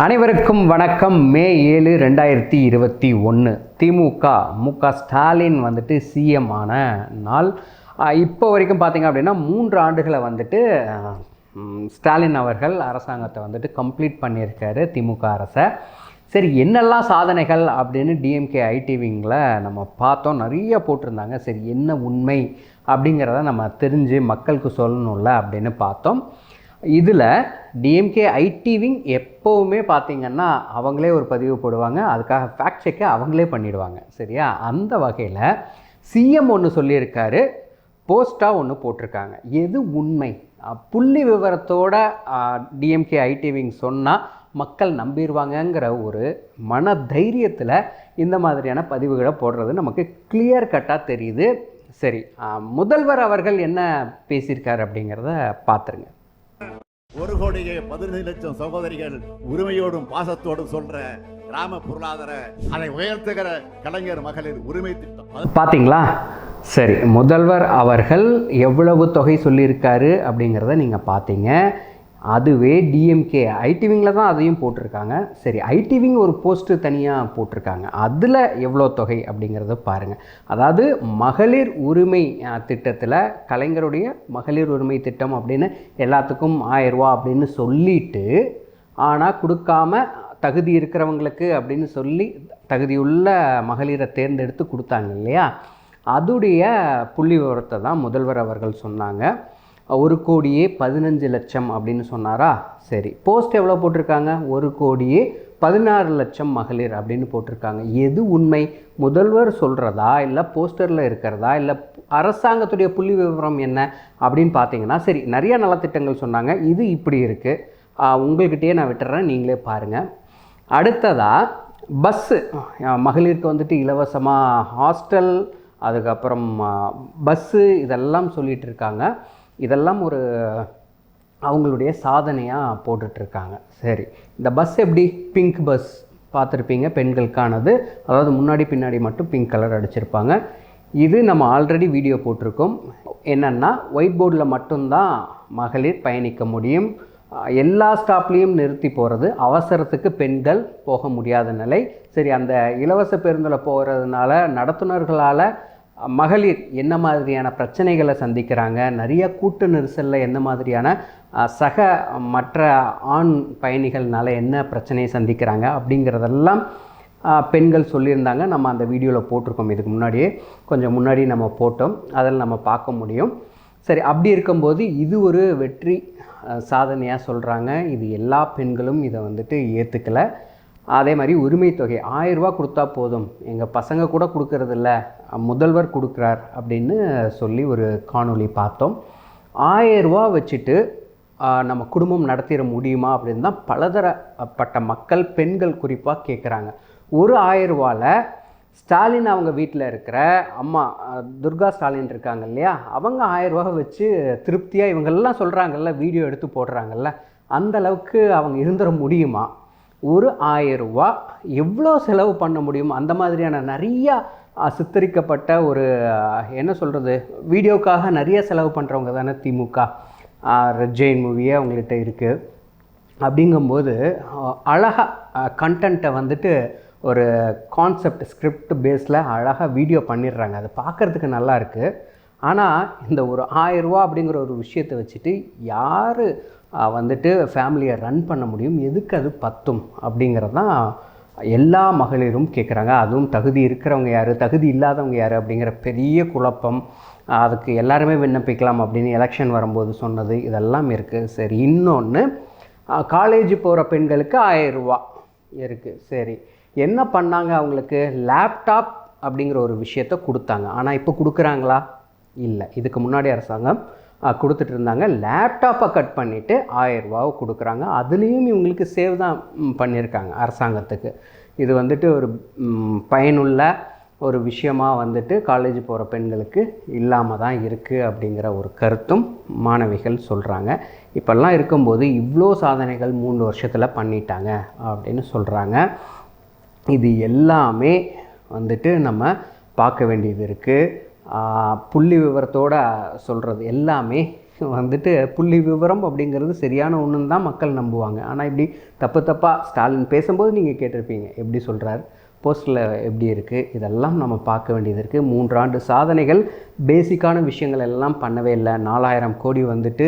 அனைவருக்கும் வணக்கம். மே 7, 2021 திமுக மு.க. ஸ்டாலின் வந்துட்டு சிஎம் ஆன நாள். இப்போ வரைக்கும் பார்த்திங்க அப்படின்னா 3 ஆண்டுகளை வந்துட்டு ஸ்டாலின் அவர்கள் அரசாங்கத்தை வந்துட்டு கம்ப்ளீட் பண்ணியிருக்காரு திமுக அரசை. சரி, என்னெல்லாம் சாதனைகள் அப்படின்னு டிஎம்கே ஐடி விங்கில் நம்ம பார்த்தோம், நிறைய போட்டிருந்தாங்க. சரி, என்ன உண்மை அப்படிங்கிறத நம்ம தெரிஞ்சு மக்களுக்கு சொல்லணும்ல அப்படின்னு பார்த்தோம். இதில் டிஎம்கே ஐடி விங் எப்போவுமே பார்த்திங்கன்னா அவங்களே ஒரு பதிவு போடுவாங்க, அதுக்காக ஃபேக்ட் செக்கை அவங்களே பண்ணிவிடுவாங்க. சரியா? அந்த வகையில் சிஎம் ஒன்று சொல்லியிருக்காரு, போஸ்ட்டாக ஒன்று போட்டிருக்காங்க. எது உண்மை? புள்ளி விவரத்தோட டிஎம்கே ஐடி விங் சொன்னால் மக்கள் நம்பிடுவாங்கங்கிற ஒரு மன தைரியத்தில் இந்த மாதிரியான பதிவுகளை போடுறது நமக்கு கிளியர் கட்டாக தெரியுது. சரி, முதல்வர் அவர்கள் என்ன பேசியிருக்காரு அப்படிங்கிறத பார்த்துருங்க. 1,15,00,000 சகோதரிகள் உரிமையோடும் பாசத்தோடும் சொல்ற கிராம பொருளாதார அதை உயர்த்துகிற கலைஞர் மகளிர் உரிமை திட்டம் பார்த்தீங்களா? சரி, முதல்வர் அவர்கள் எவ்வளவு தொகை சொல்லியிருக்காரு அப்படிங்கிறத நீங்கள் பார்த்தீங்க. அதுவே டிஎம்கே ஐடி விங்கில் தான் அதையும் போட்டிருக்காங்க. சரி, ஐடி விங் ஒரு போஸ்ட்டு தனியாக போட்டிருக்காங்க, அதில் எவ்வளோ தொகை அப்படிங்கிறத பாருங்கள். அதாவது மகளிர் உரிமை திட்டத்தில் கலைஞருடைய மகளிர் உரிமை திட்டம் அப்படின்னு எல்லாத்துக்கும் 1000 ரூபா அப்படின்னு சொல்லிட்டு, ஆனால் கொடுக்காம தகுதி இருக்கிறவங்களுக்கு அப்படின்னு சொல்லி தகுதியுள்ள மகளிரை தேர்ந்தெடுத்து கொடுத்தாங்க இல்லையா? அதுடைய புள்ளி விவரத்தை தான் முதல்வர் அவர்கள் சொன்னாங்க. 1,15,00,000 அப்படின்னு சொன்னாரா? சரி, போஸ்ட் எவ்வளோ போட்டிருக்காங்க? 1,16,00,000 மகளிர் அப்படின்னு போட்டிருக்காங்க. எது உண்மை? முதல்வர் சொல்கிறதா, இல்லை போஸ்டரில் இருக்கிறதா, இல்லை அரசாங்கத்துடைய புள்ளி விவரம் என்ன அப்படின்னு பார்த்தீங்கன்னா, சரி, நிறைய நலத்திட்டங்கள் சொன்னாங்க. இது இப்படி இருக்குது, உங்கள்கிட்டயே நான் விட்டுறேன், நீங்களே பாருங்கள். அடுத்ததாக பஸ்ஸு, மகளிருக்கு வந்துட்டு இலவசமாக ஹாஸ்டல், அதுக்கப்புறம் பஸ்ஸு, இதெல்லாம் சொல்லிகிட்டு இருக்காங்க. இதெல்லாம் ஒரு அவங்களுடைய சாதனையாக போட்டுட்ருக்காங்க. சரி, இந்த பஸ் எப்படி? பிங்க் பஸ் பார்த்துருப்பீங்க, பெண்களுக்கானது. அதாவது முன்னாடி பின்னாடி மட்டும் பிங்க் கலர் அடிச்சிருப்பாங்க. இது நம்ம ஆல்ரெடி வீடியோ போட்டிருக்கோம். என்னென்னா, ஒயிட் போர்டில் மட்டும்தான் மகளிர் பயணிக்க முடியும், எல்லா ஸ்டாப்லேயும் நிறுத்தி போகிறது, அவசரத்துக்கு பெண்கள் போக முடியாத நிலை. சரி, அந்த இலவச பேருந்தில் போகிறதுனால நடத்துனர்களால் மகளிர் என்ன மாதிரியான பிரச்சனைகளை சந்திக்கிறாங்க, நிறைய கூட்ட நெரிசலில் என்ன மாதிரியான சக மற்ற ஆண் பயணிகள்னால என்ன பிரச்சனையை சந்திக்கிறாங்க அப்படிங்கிறதெல்லாம் பெண்கள் சொல்லியிருந்தாங்க. நம்ம அந்த வீடியோவில் போட்டிருக்கோம், இதுக்கு முன்னாடியே கொஞ்சம் முன்னாடி நம்ம போட்டோம், அதில் நம்ம பார்க்க முடியும். சரி, அப்படி இருக்கும்போது இது ஒரு வெற்றி சாதனையாக சொல்கிறாங்க. இது எல்லா பெண்களும் இதை வந்துட்டு ஏற்றுக்கலை. அதே மாதிரி உரிமை தொகை 1000 ரூபா கொடுத்தா போதும், எங்கள் பசங்க கூட கொடுக்கறதில்ல, முதல்வர் கொடுக்குறார் அப்படின்னு சொல்லி ஒரு காணொளி பார்த்தோம். 1000 ரூபா வச்சுட்டு நம்ம குடும்பம் நடத்திட முடியுமா அப்படின்னு தான் பலதரப்பட்ட மக்கள், பெண்கள் குறிப்பாக கேட்குறாங்க. ஒரு 1000 ரூபாவில் ஸ்டாலின் அவங்க வீட்டில் இருக்கிற அம்மா துர்கா ஸ்டாலின் இருக்காங்க இல்லையா, அவங்க 1000 ரூபா வச்சு திருப்தியாக, இவங்கெல்லாம் சொல்கிறாங்கல்ல, வீடியோ எடுத்து போடுறாங்கல்ல, அந்தளவுக்கு அவங்க இருந்துட முடியுமா? ஒரு 1000 ரூபா எவ்வளோ செலவு பண்ண முடியும்? அந்த மாதிரியான நிறையா சித்தரிக்கப்பட்ட ஒரு என்ன சொல்கிறது, வீடியோக்காக நிறைய செலவு பண்ணுறவங்க தானே திமுக. ரெட்ஜெயின் மூவியே அவங்கள்ட்ட இருக்குது. அப்படிங்கும்போது அழகாக கண்டென்ட்டை வந்துட்டு ஒரு கான்செப்ட் ஸ்கிரிப்ட் பேஸில் அழகாக வீடியோ பண்ணிடுறாங்க. அது பார்க்குறதுக்கு நல்லா இருக்குது. ஆனால் இந்த ஒரு 1000 ரூபா அப்படிங்கிற ஒரு விஷயத்தை வச்சுட்டு யார் வந்துட்டு ஃபேமிலியை ரன் பண்ண முடியும்? எதுக்கு அது பத்தும் அப்படிங்கிறது தான் எல்லா மகளிரும் கேட்குறாங்க. அதுவும் தகுதி இருக்கிறவங்க யார், தகுதி இல்லாதவங்க யார் அப்படிங்கிற பெரிய குழப்பம். அதுக்கு எல்லாருமே விண்ணப்பிக்கலாம் அப்படின்னு எலெக்ஷன் வரும்போது சொன்னது இதெல்லாம் இருக்குது. சரி, இன்னொன்று, காலேஜ் போகிற பெண்களுக்கு 1000 ரூபா இருக்குது. சரி, என்ன பண்ணாங்க? அவங்களுக்கு லேப்டாப் அப்படிங்கிற ஒரு விஷயத்தை கொடுத்தாங்க. ஆனால் இப்போ கொடுக்குறாங்களா? இல்லை. இதுக்கு முன்னாடி அரசாங்கம் கொடுத்துட்டு இருந்தாங்க. லேப்டாப்பை கட் பண்ணிவிட்டு 1000 ரூபாவை கொடுக்குறாங்க. அதுலேயும் இவங்களுக்கு சேவ் தான் பண்ணியிருக்காங்க அரசாங்கத்துக்கு. இது வந்துட்டு ஒரு பயனுள்ள ஒரு விஷயமாக வந்துட்டு காலேஜ் போகிற பெண்களுக்கு இல்லாமல் தான் இருக்குது அப்படிங்கிற ஒரு கருத்தும் மாணவிகள் சொல்கிறாங்க. இப்போல்லாம் இருக்கும்போது இவ்வளோ சாதனைகள் 3 வருஷத்தில் பண்ணிட்டாங்க அப்படின்னு சொல்கிறாங்க. இது எல்லாமே வந்துட்டு நம்ம பார்க்க வேண்டியது இருக்குது. புள்ளி விவரத்தோடு சொல்கிறது எல்லாமே வந்துட்டு புள்ளி விவரம் அப்படிங்கிறது சரியான ஒன்றுன்னு தான் மக்கள் நம்புவாங்க. ஆனால் இப்படி தப்பாக ஸ்டாலின் பேசும்போது நீங்கள் கேட்டிருப்பீங்க எப்படி சொல்கிறார், போஸ்டரில் எப்படி இருக்குது, இதெல்லாம் நம்ம பார்க்க வேண்டியது இருக்குது. 3 ஆண்டு சாதனைகள், பேசிக்கான விஷயங்கள் எல்லாம் பண்ணவே இல்லை. 4000 கோடி வந்துட்டு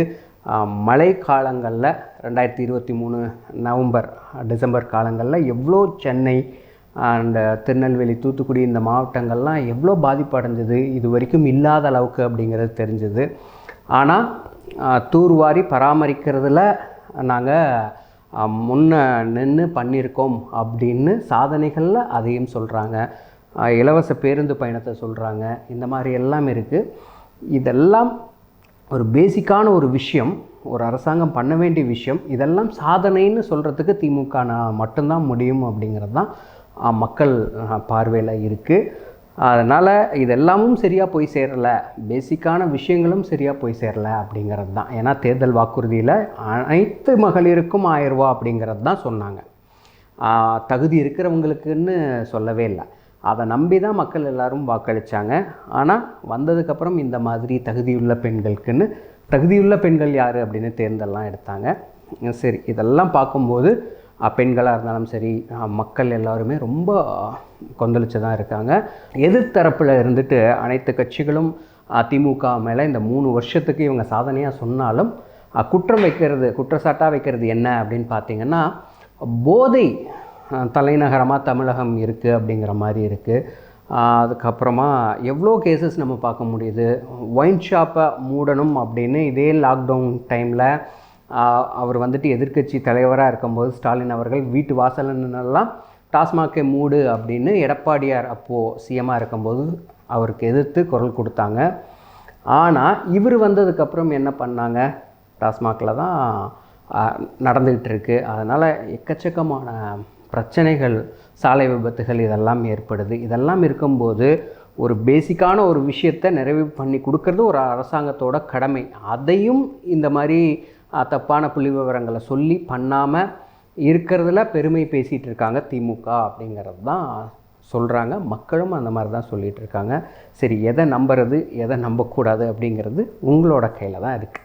மழை காலங்களில் 2023 நவம்பர் டிசம்பர் காலங்களில் எவ்வளோ சென்னை அண்ட் திருநெல்வேலி தூத்துக்குடி இந்த மாவட்டங்கள்லாம் எவ்வளோ பாதிப்பு அடைஞ்சது, இது வரைக்கும் இல்லாத அளவுக்கு அப்படிங்கிறது தெரிஞ்சுது. ஆனால் தூர்வாரி பராமரிக்கிறதுல நாங்கள் முன்ன நின்று பண்ணியிருக்கோம் அப்படின்னு சாதனைகளில் அதையும் சொல்கிறாங்க. இலவச பேருந்து பயணத்தை சொல்கிறாங்க. இந்த மாதிரி எல்லாம் இருக்குது. இதெல்லாம் ஒரு பேசிக்கான ஒரு விஷயம், ஒரு அரசாங்கம் பண்ண வேண்டிய விஷயம். இதெல்லாம் சாதனைன்னு சொல்கிறதுக்கு திமுக மட்டும்தான் முடியும் அப்படிங்கிறது தான் மக்கள் பார்வையில் இருக்குது. அதனால் இதெல்லாமும் சரியாக போய் சேரலை, பேசிக்கான விஷயங்களும் சரியாக போய் சேரலை அப்படிங்கிறது தான். ஏன்னா தேர்தல் வாக்குறுதியில் அனைத்து மகளிருக்கும் 1000 ரூபா அப்படிங்கிறது தான் சொன்னாங்க. தகுதி இருக்கிறவங்களுக்குன்னு சொல்லவே இல்லை. அதை நம்பி தான் மக்கள் எல்லோரும் வாக்களித்தாங்க. ஆனால் வந்ததுக்கப்புறம் இந்த மாதிரி தகுதியுள்ள பெண்களுக்குன்னு, தகுதியுள்ள பெண்கள் யார் அப்படின்னு தேர்ந்தெல்லாம் எடுத்தாங்க. சரி, இதெல்லாம் பார்க்கும்போது பெண்களாக இருந்தாலும் சரி, மக்கள் எல்லாருமே ரொம்ப கொந்தளிச்சு தான் இருக்காங்க. எதிர்த்தரப்பில் இருந்துட்டு அனைத்து கட்சிகளும் திமுக மேலே இந்த 3 வருஷத்துக்கு இவங்க சாதனையாக சொன்னாலும் குற்றச்சாட்டாக வைக்கிறது என்ன அப்படின்னு பார்த்திங்கன்னா, போதை தலைநகரமாக தமிழகம் இருக்குது அப்படிங்கிற மாதிரி இருக்குது. அதுக்கப்புறமா எவ்வளோ கேசஸ் நம்ம பார்க்க முடியுது. ஒயின் ஷாப்பை மூடணும் அப்படின்னு இதே லாக்டவுன் டைமில் அவர் வந்துட்டு எதிர்க்கட்சி தலைவராக இருக்கும்போது ஸ்டாலின் அவர்கள் வீட்டு வாசலெல்லாம் டாஸ்மாகை மூடு அப்படின்னு எடப்பாடியார் அப்போது சிஎம்மாக இருக்கும்போது அவருக்கு எதிர்த்து குரல் கொடுத்தாங்க. ஆனால் இவர் வந்ததுக்கப்புறம் என்ன பண்ணாங்க, டாஸ்மாகில் தான் நடந்துக்கிட்டு இருக்குது. அதனால் எக்கச்சக்கமான பிரச்சனைகள், சாலை விபத்துகள் இதெல்லாம் ஏற்படுது. இதெல்லாம் இருக்கும்போது ஒரு பேசிக்கான ஒரு விஷயத்தை நிறைவு பண்ணி கொடுக்கறது ஒரு அரசாங்கத்தோட கடமை. அதையும் இந்த மாதிரி தப்பான புள்ளி விவரங்களை சொல்லி பண்ணாமல் இருக்கிறதுல பெருமை பேசிகிட்டு இருக்காங்க திமுக அப்படிங்கிறது தான் சொல்கிறாங்க. மக்களும் அந்த மாதிரி தான் சொல்லிகிட்டு இருக்காங்க. சரி, எதை நம்புறது எதை நம்பக்கூடாது அப்படிங்கிறது உங்களோட கையில் தான் இருக்குது.